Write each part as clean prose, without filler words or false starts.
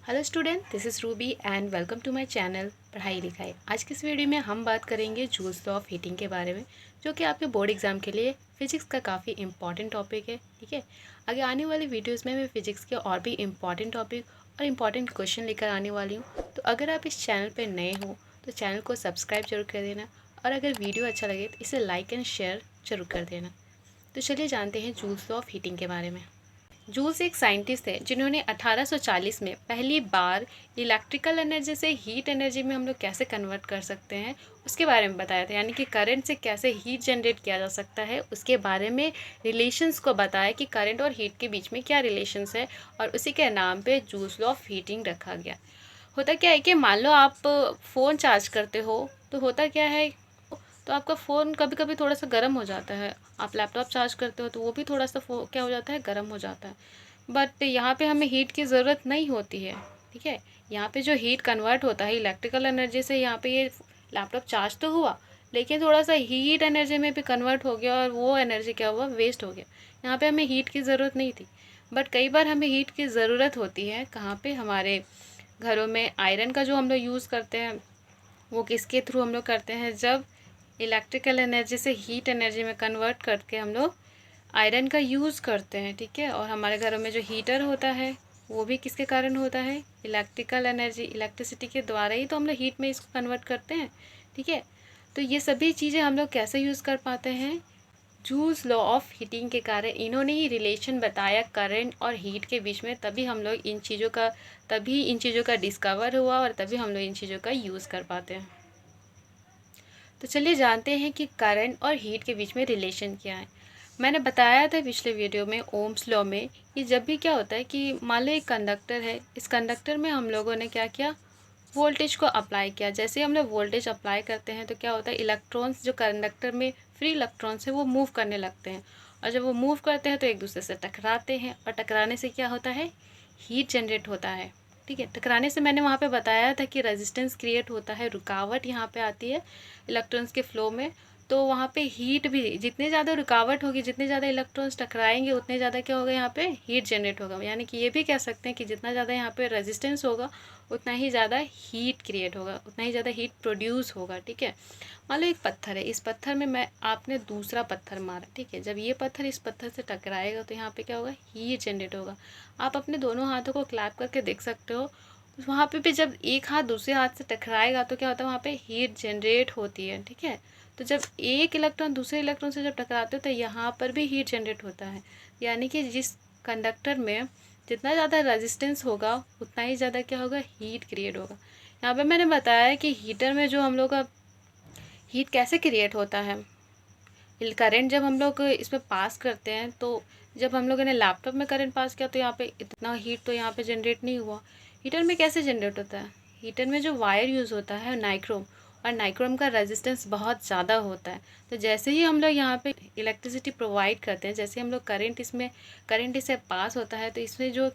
Hello student, this is Ruby and welcome to my channel Padhai Likhai. आज की इस video में हम बात करेंगे जूल्स लॉ ऑफ हीटिंग के बारे में, जो कि आपके बोर्ड एग्जाम के लिए फिजिक्स का काफ़ी इंपॉर्टेंट टॉपिक है। ठीक है, आगे आने वाली वीडियोस में मैं फिजिक्स के और भी इंपॉर्टेंट टॉपिक और इंपॉर्टेंट क्वेश्चन लेकर आने वाली हूँ। तो अगर आप इस चैनल पर नए हो तो चैनल को सब्सक्राइब जरूर कर देना, और अगर वीडियो अच्छा लगे तो इसे लाइक एंड शेयर जरूर कर देना। तो चलिए जानते हैं जूल्स लॉ ऑफ हीटिंग के बारे में। जूल्स एक साइंटिस्ट थे जिन्होंने 1840 में पहली बार इलेक्ट्रिकल एनर्जी से हीट एनर्जी में हम लोग कैसे कन्वर्ट कर सकते हैं उसके बारे में बताया था। यानी कि करंट से कैसे हीट जनरेट किया जा सकता है उसके बारे में रिलेशंस को बताया कि करंट और हीट के बीच में क्या रिलेशंस है, और उसी के नाम पे जूल्स लॉ ऑफ हीटिंग रखा गया। होता क्या है कि मान लो आप फ़ोन चार्ज करते हो तो होता क्या है, तो आपका फ़ोन कभी कभी थोड़ा सा गर्म हो जाता है। आप लैपटॉप चार्ज करते हो तो वो भी थोड़ा सा क्या हो जाता है, गर्म हो जाता है। बट यहाँ पे हमें हीट की ज़रूरत नहीं होती है। ठीक है, यहाँ पे जो हीट कन्वर्ट होता है इलेक्ट्रिकल एनर्जी से, यहाँ पे ये लैपटॉप चार्ज तो हुआ लेकिन थोड़ा सा हीट एनर्जी में भी कन्वर्ट हो गया, और वो एनर्जी क्या हुआ, वेस्ट हो गया। यहाँ पे हमें हीट की ज़रूरत नहीं थी। बट कई बार हमें हीट की ज़रूरत होती है। कहाँ पे, हमारे घरों में आयरन का जो हम लोग यूज़ करते हैं वो किसके थ्रू हम लोग करते हैं, जब इलेक्ट्रिकल एनर्जी से हीट एनर्जी में कन्वर्ट करके हम लोग आयरन का यूज़ करते हैं। ठीक है, और हमारे घरों में जो हीटर होता है वो भी किसके कारण होता है, इलेक्ट्रिकल एनर्जी, इलेक्ट्रिसिटी के द्वारा ही तो हम लोग हीट में इसको कन्वर्ट करते हैं। ठीक है, तो ये सभी चीज़ें हम लोग कैसे यूज़ कर पाते हैं, जूल्स लॉ ऑफ हीटिंग के कारण इन्होंने ही रिलेशन बताया करंट और हीट के बीच में। तभी इन चीज़ों का डिस्कवर हुआ, और तभी हम लोग इन चीज़ों का यूज़ कर पाते हैं। तो चलिए जानते हैं कि करंट और हीट के बीच में रिलेशन क्या है। मैंने बताया था पिछले वीडियो में ओम्स लॉ में कि जब भी क्या होता है कि मान लो एक कंडक्टर है, इस कंडक्टर में हम लोगों ने क्या किया, वोल्टेज को अप्लाई किया। जैसे हम लोग वोल्टेज अप्लाई करते हैं तो क्या होता है, इलेक्ट्रॉन्स जो कंडक्टर में फ्री इलेक्ट्रॉन्स है वो मूव करने लगते हैं, और जब वो मूव करते हैं तो एक दूसरे से टकराते हैं, और टकराने से क्या होता है, हीट जनरेट होता है। ठीक है, टकराने से मैंने वहाँ पे बताया था कि रेजिस्टेंस क्रिएट होता है, रुकावट यहाँ पे आती है इलेक्ट्रॉन्स के फ्लो में। तो वहाँ पे हीट भी, जितने ज़्यादा रुकावट होगी, जितने ज़्यादा इलेक्ट्रॉन्स टकराएंगे उतने ज़्यादा क्या होगा, यहाँ पे हीट जनरेट होगा। यानी कि ये भी कह सकते हैं कि जितना ज़्यादा यहाँ पे रेजिस्टेंस होगा उतना ही ज़्यादा हीट क्रिएट होगा, उतना ही ज़्यादा हीट प्रोड्यूस होगा। ठीक है, मान लो एक पत्थर है, इस पत्थर में आपने दूसरा पत्थर मारा। ठीक है, जब ये पत्थर इस पत्थर से टकराएगा तो यहाँ पे क्या होगा, हीट जनरेट होगा। आप अपने दोनों हाथों को क्लैप करके देख सकते हो, वहाँ पे भी जब एक हाथ दूसरे हाथ से टकराएगा तो क्या होता है, वहाँ पे हीट जनरेट होती है। ठीक है, तो जब एक इलेक्ट्रॉन दूसरे इलेक्ट्रॉन से जब टकराते हो तो यहाँ पर भी हीट जनरेट होता है। यानी कि जिस कंडक्टर में जितना ज़्यादा रेजिस्टेंस होगा उतना ही ज़्यादा क्या होगा, हीट क्रिएट होगा। यहाँ पे मैंने बताया कि हीटर में जो हम लोग का हीट कैसे क्रिएट होता है, करंट जब हम लोग इसमें पास करते हैं, तो जब हम लोगों ने लैपटॉप में करंट पास किया तो यहाँ पे इतना हीट तो यहाँ पे जनरेट नहीं हुआ। हीटर में कैसे जनरेट होता है, हीटर में जो वायर यूज़ होता है नाइक्रोम, और नाइक्रोम का रेजिस्टेंस बहुत ज़्यादा होता है। तो जैसे ही हम लोग यहाँ पे इलेक्ट्रिसिटी प्रोवाइड करते हैं, जैसे हम लोग करंट इससे पास होता है, तो इसमें जो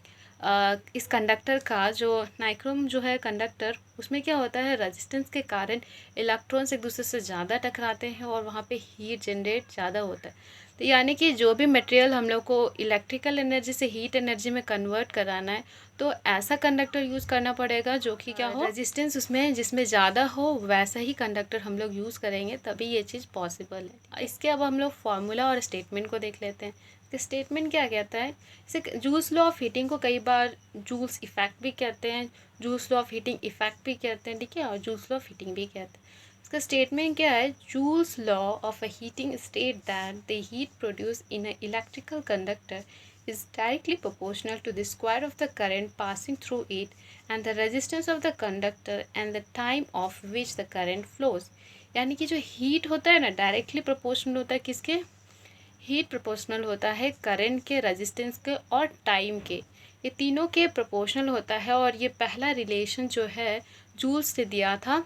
इस कंडक्टर का जो नाइक्रोम जो है कंडक्टर, उसमें क्या होता है, रेजिस्टेंस के कारण इलेक्ट्रॉन्स एक दूसरे से ज़्यादा टकराते हैं और वहाँ पे हीट जनरेट ज़्यादा होता है। तो यानी कि जो भी मटेरियल हम लोग को इलेक्ट्रिकल एनर्जी से हीट एनर्जी में कन्वर्ट कराना है, तो ऐसा कंडक्टर यूज़ करना पड़ेगा जो कि क्या हो, रेजिस्टेंस उसमें जिसमें ज़्यादा हो वैसा ही कंडक्टर हम लोग यूज़ करेंगे, तभी ये चीज़ पॉसिबल है। इसके अब हम लोग फार्मूला और स्टेटमेंट को देख लेते हैं। तो स्टेटमेंट क्या कहता है, इसे जूल्स लॉ ऑफ हीटिंग को कई बार जूल्स इफेक्ट भी कहते हैं, joules law of heating effect भी कहते हैं। ठीक है, और जूल्स लॉ ऑफ हीटिंग भी कहते हैं। इसका स्टेटमेंट क्या है, joules law of a heating state that the heat produce in a electrical conductor is directly proportional to the square of the current passing through it and the resistance of the conductor and the time of which the current flows। यानी कि जो heat होता है ना, directly proportional होता है किसके, heat proportional होता है करंट के, रेजिस्टेंस के और टाइम के, ये तीनों के प्रोपोर्शनल होता है। और ये पहला रिलेशन जो है जूल्स ने दिया था,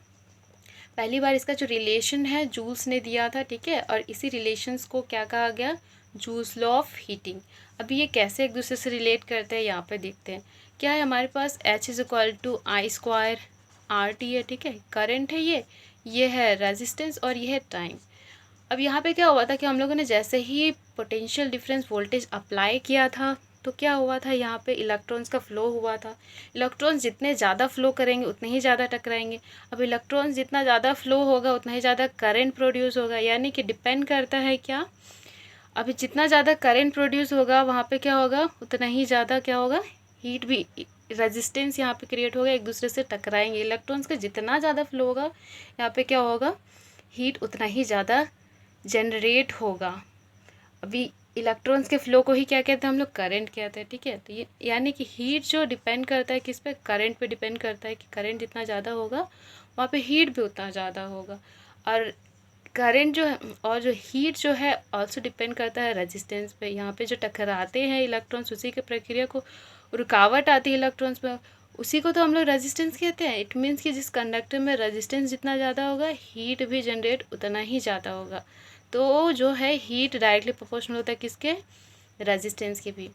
पहली बार इसका जो रिलेशन है जूल्स ने दिया था। ठीक है, और इसी रिलेशंस को क्या कहा गया, जूल्स लॉ ऑफ हीटिंग। अभी ये कैसे एक दूसरे से रिलेट करते हैं यहाँ पे देखते हैं। क्या है हमारे पास, H is equal to I square R T है। ठीक है, करंट है ये है रेजिस्टेंस, और ये है टाइम। अब यहाँ पे क्या हुआ था कि हम लोगों ने जैसे ही पोटेंशियल डिफरेंस वोल्टेज अप्लाई किया था तो क्या हुआ था, यहाँ पे इलेक्ट्रॉन्स का फ़्लो हुआ था। इलेक्ट्रॉन्स जितने ज़्यादा फ़्लो करेंगे उतने ही ज़्यादा टकराएंगे। अब इलेक्ट्रॉन्स जितना ज़्यादा फ़्लो होगा उतना ही ज़्यादा करंट प्रोड्यूस होगा, यानी कि डिपेंड करता है क्या, अभी जितना ज़्यादा करंट प्रोड्यूस होगा वहाँ पे क्या होगा, उतना ही ज़्यादा क्या होगा, हीट भी, रेजिस्टेंस यहाँ पे क्रिएट होगा, एक दूसरे से टकराएंगे। इलेक्ट्रॉन्स का जितना ज़्यादा फ्लो होगा यहाँ पे क्या होगा, हीट उतना ही ज़्यादा जनरेट होगा। अभी इलेक्ट्रॉन्स के फ्लो को ही क्या कहते हैं हम लोग, करंट कहते हैं, ठीक है। तो ये यानी कि हीट जो डिपेंड करता है किस पे, करंट पे डिपेंड करता है कि करंट जितना ज़्यादा होगा वहाँ पे हीट भी उतना ज़्यादा होगा। और करंट जो है और जो हीट जो है ऑल्सो डिपेंड करता है रेजिस्टेंस पे। यहाँ पे जो टकराते हैं इलेक्ट्रॉन्स, उसी के प्रक्रिया को रुकावट आती है इलेक्ट्रॉन्स पे, उसी को तो हम लोग रेजिस्टेंस कहते हैं। इट मीन्स कि जिस कंडक्टर में रेजिस्टेंस जितना ज़्यादा होगा हीट भी जनरेट उतना ही ज़्यादा होगा। तो जो है हीट डायरेक्टली प्रोपोर्शनल होता है किसके, रेजिस्टेंस के भी।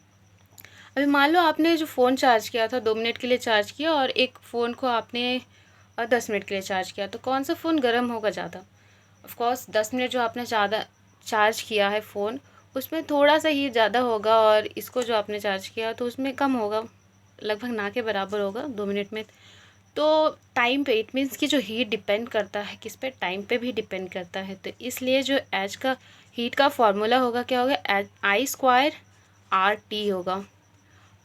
अभी मान लो आपने जो फ़ोन चार्ज किया था 2 मिनट के लिए चार्ज किया, और एक फ़ोन को आपने 10 मिनट के लिए चार्ज किया, तो कौन सा फ़ोन गर्म होगा ज़्यादा। ऑफकोर्स 10 मिनट जो आपने ज़्यादा चार्ज किया है फ़ोन, उसमें थोड़ा सा हीट ज़्यादा होगा, और इसको जो आपने चार्ज किया तो उसमें कम होगा, लगभग ना के बराबर होगा 2 मिनट में। तो टाइम पे, इट मीन्स कि जो हीट डिपेंड करता है किस पे, टाइम पे भी डिपेंड करता है। तो इसलिए जो एच का हीट का फॉर्मूला होगा क्या होगा, I²RT होगा,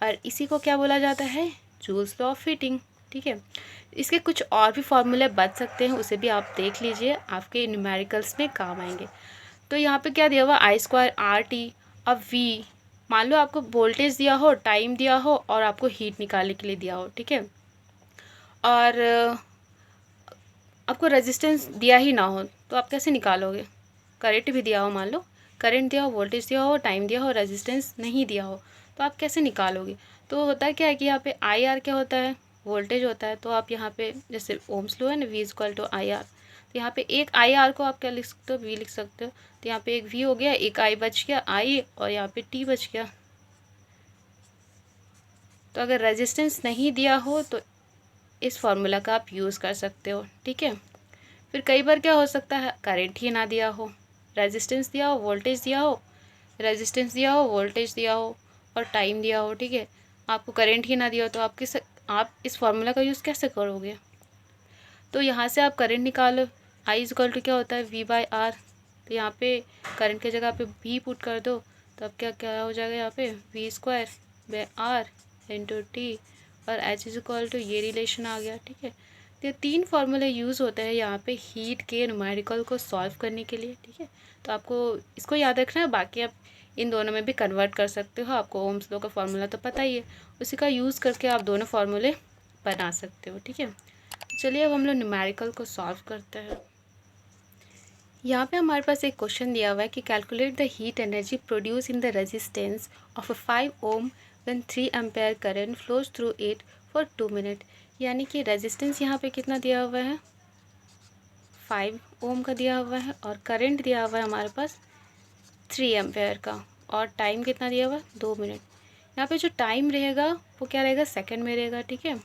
और इसी को क्या बोला जाता है, जूल्स लॉ ऑफ हीटिंग, ठीक है। इसके कुछ और भी फॉर्मूले बच सकते हैं, उसे भी आप देख लीजिए, आपके न्यूमेरिकल्स में काम आएंगे। तो यहाँ पे क्या दिया हुआ, I²RT। अब V, मान लो आपको वोल्टेज दिया हो, टाइम दिया हो, और आपको हीट निकालने के लिए दिया हो, ठीक है, और आपको रेजिस्टेंस दिया ही ना हो, तो आप कैसे निकालोगे। करंट भी दिया हो, मान लो करंट दिया हो, वोल्टेज दिया हो, टाइम दिया हो, रेजिस्टेंस नहीं दिया हो, तो आप कैसे निकालोगे। तो होता क्या है कि यहाँ पे IR क्या होता है, वोल्टेज होता है। तो आप यहाँ पे जैसे ओम्स लॉ है ना, V=IR, तो यहाँ पे एक IR को आप क्या लिख सकते हो, V लिख सकते हो। तो यहाँ पे एक V हो गया, एक I बच गया I, और यहाँ पे T बच गया। तो अगर रेजिस्टेंस नहीं दिया हो तो इस फार्मूला का आप यूज़ कर सकते हो, ठीक है। फिर कई बार क्या हो सकता है, करंट ही ना दिया हो, रेजिस्टेंस दिया हो, वोल्टेज दिया हो, रेजिस्टेंस दिया हो, वोल्टेज दिया हो, और टाइम दिया हो, ठीक है, आपको करंट ही ना दिया हो, तो आप इस फार्मूला का यूज़ कैसे करोगे। तो यहाँ से आप करंट निकालो, I= क्या होता है, V/R। तो यहाँ पे करंट की जगह पे V पुट कर दो, तो अब क्या क्या हो जाएगा, यहाँ पे V²/R × T, और H= ये रिलेशन आ गया, ठीक है। तो ये 3 फार्मूले यूज़ होते हैं यहाँ पे हीट के न्यूमेरिकल को सॉल्व करने के लिए, ठीक है। तो आपको इसको याद रखना है, बाकी आप इन दोनों में भी कन्वर्ट कर सकते हो। आपको ओम्स लॉ का फार्मूला तो पता ही है, उसी का यूज़ करके आप दोनों फार्मूले बना सकते हो, ठीक है। चलिए अब हम लोग न्यूमेरिकल को सॉल्व करते हैं। यहाँ पे हमारे पास एक क्वेश्चन दिया हुआ है कि calculate the heat energy produce in the resistance of a 5 ohm when 3 ampere current flows through it for 2 minute. यानी कि रेजिस्टेंस यहाँ पे कितना दिया हुआ है, 5 ओम का दिया हुआ है, और करंट दिया हुआ है हमारे पास 3 एम्पेयर का, और टाइम कितना दिया हुआ है, 2 मिनट। यहाँ पे जो टाइम रहेगा वो क्या रहेगा, सेकंड में रहेगा, ठीक है।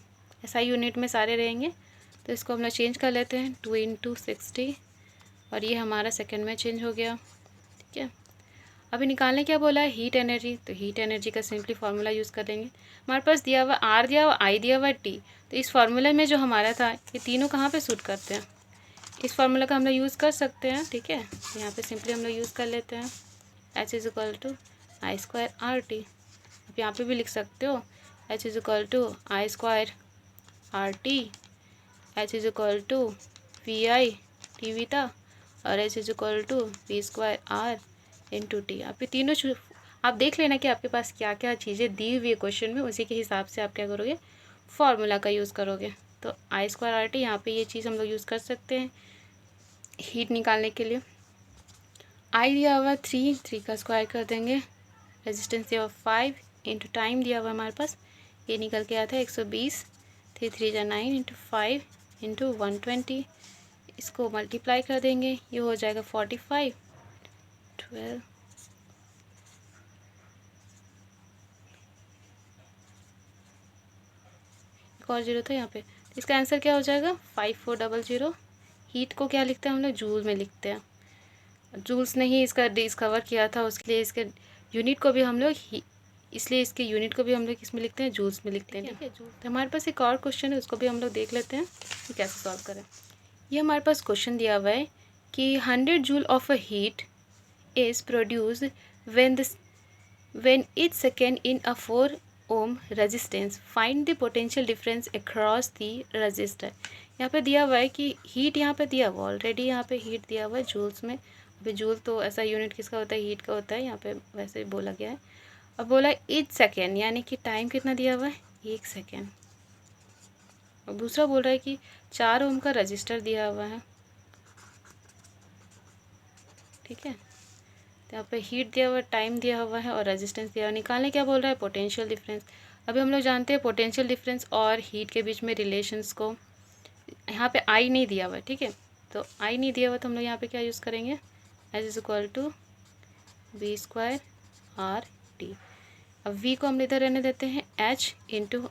SI यूनिट में सारे रहेंगे, तो इसको हम लोग चेंज कर लेते हैं, 2 × 60, और ये हमारा सेकंड में चेंज हो गया, ठीक है। अभी निकालने क्या बोला है, हीट एनर्जी। तो हीट एनर्जी का सिंपली फार्मूला यूज़ कर लेंगे। हमारे पास दिया हुआ R दिया हुआ, I दिया हुआ, T। तो इस फार्मूले में जो हमारा था, ये तीनों कहाँ पे सूट करते हैं, इस फार्मूला का हम लोग यूज़ कर सकते हैं, ठीक है। तो यहाँ पे सिंपली हम लोग यूज़ कर लेते हैं, H= I²RT। आप यहाँ पे भी लिख सकते हो, H= I²RT, H= VI TV था, और H= V²R × T। आप ये तीनों आप देख लेना कि आपके पास क्या क्या चीज़ें दी हुई है क्वेश्चन में, उसी के हिसाब से आप क्या करोगे, फार्मूला का यूज़ करोगे। तो I²RT यहाँ पे ये चीज़ हम लोग यूज़ कर सकते हैं हीट निकालने के लिए। I दिया हुआ 3 का स्क्वायर कर देंगे, रेजिस्टेंस दिया हुआ 5 × टाइम दिया हुआ हमारे पास, ये निकल के आता है 120, 3 3 × 9 × 5 × 120। इसको मल्टीप्लाई कर देंगे, ये हो जाएगा 45, 12, एक और जीरो था यहाँ पे। इसका आंसर क्या हो जाएगा, 5400। हीट को क्या लिखते हैं हम लोग, जूल में लिखते हैं। जूल्स ने ही इसका डिस्कवर किया था, उसके लिए इसके यूनिट को भी हम लोग इसलिए इसके यूनिट को भी हम लोग किस में लिखते हैं, जूल्स में लिखते हैं, ठीक है। तो हमारे पास एक और क्वेश्चन है, उसको भी हम लोग देख लेते हैं कि कैसे सॉल्व करें। ये हमारे पास क्वेश्चन दिया हुआ है कि 100 joule of a heat is produced when each second in a 4 ohm resistance, find the potential difference across the resistor। यहाँ पे दिया हुआ है कि हीट यहाँ पे दिया हुआ ऑलरेडी, यहाँ पे हीट दिया हुआ है जूल्स में। अभी जूल तो ऐसा यूनिट किसका होता है, हीट का होता है, यहाँ पे वैसे बोला गया है। अब बोला ईच सेकेंड, यानी कि टाइम कितना दिया हुआ है, 1 सेकेंड। और दूसरा बोल रहा है कि 4 ओम का रजिस्टर दिया हुआ है, ठीक है। तो यहाँ पे हीट दिया हुआ है, टाइम दिया हुआ है और रेजिस्टेंस दिया हुआ है। निकालने क्या बोल रहा है, पोटेंशियल डिफरेंस। अभी हम लोग जानते हैं पोटेंशियल डिफरेंस और हीट के बीच में रिलेशंस को। यहाँ पे आई नहीं दिया हुआ है, ठीक है। तो आई नहीं दिया हुआ तो हम लोग यहाँ पे क्या यूज़ करेंगे, H is equal to V square R T. अब वी को हम इधर रहने देते हैं, H into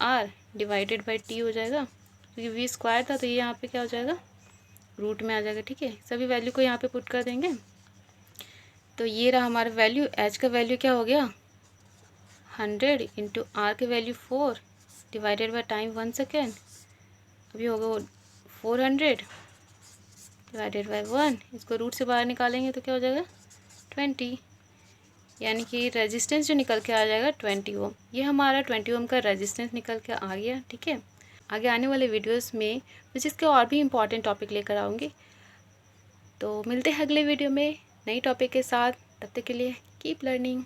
R divided by T हो जाएगा, क्योंकि वी स्क्वायर था तो ये यहाँ पे क्या हो जाएगा, रूट में आ जाएगा, ठीक है। सभी वैल्यू को यहाँ पे पुट कर देंगे। तो ये रहा हमारा वैल्यू, एच का वैल्यू क्या हो गया 100 इंटू आर के value 4 divided by time 1 second. अभी होगा 400 डिवाइडेड बाई 1, इसको रूट से बाहर निकालेंगे तो क्या हो जाएगा 20, यानी कि रेजिस्टेंस जो निकल के आ जाएगा 20 ओम। ये हमारा 20 ओम का रेजिस्टेंस निकल के आ गया, ठीक है। आगे आने वाले वीडियोस में फिजिक्स के और भी इम्पॉर्टेंट टॉपिक लेकर आऊँगी। तो मिलते हैं अगले वीडियो में नई टॉपिक के साथ, तब तक के लिए कीप लर्निंग।